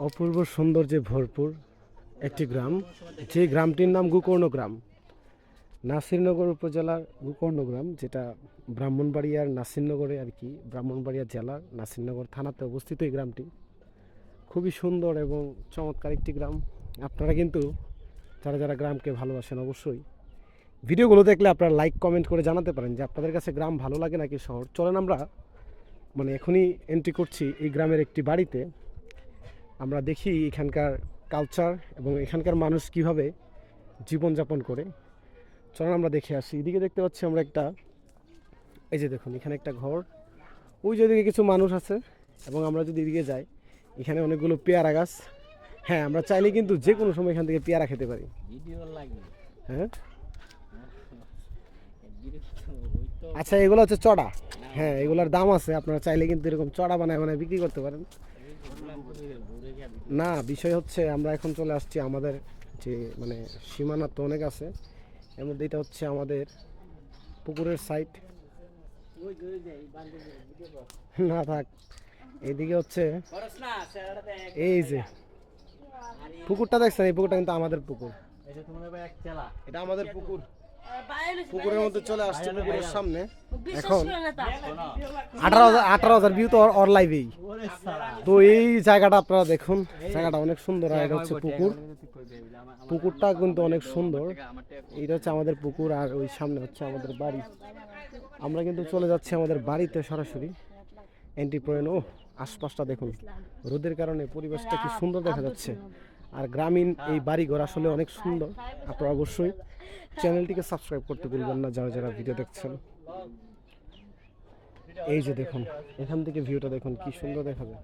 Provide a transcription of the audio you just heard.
অপূর্ব সৌন্দর্যে ভরপুর একটি গ্রাম, যে গ্রামটির নাম গোকর্ণ গ্রাম। নাসিরনগর উপজেলার গোকর্ণ গ্রাম, যেটা ব্রাহ্মণবাড়িয়ার নাসিরনগরে আর কি, ব্রাহ্মণবাড়িয়া জেলার নাসিরনগর থানাতে অবস্থিত এই গ্রামটি। খুবই সুন্দর এবং চমৎকার একটি গ্রাম। আপনারা কিন্তু যারা যারা গ্রামকে ভালোবাসেন, অবশ্যই ভিডিওগুলো দেখলে আপনারা লাইক কমেন্ট করে জানাতে পারেন যে আপনাদের কাছে গ্রাম ভালো লাগে নাকি শহর। চলেন আমরা এখনই এন্ট্রি করছি এই গ্রামের একটি বাড়িতে। আমরা দেখি এখানকার কালচার এবং এখানকার মানুষ কিভাবে জীবনযাপন করে। চলেন আমরা দেখে আসি। এদিকে দেখতে পাচ্ছি আমরা একটা, এই যে দেখুন এখানে একটা ঘর, ওই যেদিকে কিছু মানুষ আছে। এবং আমরা যদি এদিকে যাই, এখানে অনেকগুলো পেয়ারা গাছ। হ্যাঁ, আমরা চাইলে কিন্তু যে কোনো সময় এখান থেকে পেয়ারা খেতে পারি। হ্যাঁ, আচ্ছা, এগুলো হচ্ছে চড়া। হ্যাঁ, এগুলোর দাম আছে, আপনারা চাইলে কিন্তু এরকম চড়া বানায় বানায় বিক্রি করতে পারেন। না, বিষয় হচ্ছে আমরা এখন চলে আসছি আমাদের যে সীমানা তো অনেক আছে, এর মধ্যে এটা হচ্ছে আমাদের পুকুরের সাইড। না থাক, এইদিকে হচ্ছে এই যে পুকুরটা দেখছেন, এই পুকুরটা কিন্তু আমাদের পুকুর। এটা আমাদের পুকুর, পুকুরের মধ্যে চলে আসছে পুকুরের সামনে। এখন 18,000 ভিউ তো ওর লাইভেই। তো এই জায়গাটা আপনারা দেখুন, জায়গাটা অনেক সুন্দর। আর এটা হচ্ছে পুকুর, পুকুরটা কিন্তু অনেক সুন্দর। এটা হচ্ছে আমাদের পুকুর, আর ওই সামনে হচ্ছে আমাদের বাড়ি। আমরা কিন্তু চলে যাচ্ছি আমাদের বাড়িতে সরাসরি এন্ট্রি পয়েন্ট। ও আশপাশটা দেখুন, রোদের কারণে পরিবেশটা কি সুন্দর দেখা যাচ্ছে। আর গ্রামীণ এই বাড়িঘর আসলে অনেক সুন্দর। আপনারা অবশ্যই চ্যানেলটিকে সাবস্ক্রাইব করতে ভুলবেন না যারা যারা ভিডিও দেখছেন। এই যে দেখুন, এখান থেকে ভিউটা দেখুন কি সুন্দর দেখা যায়।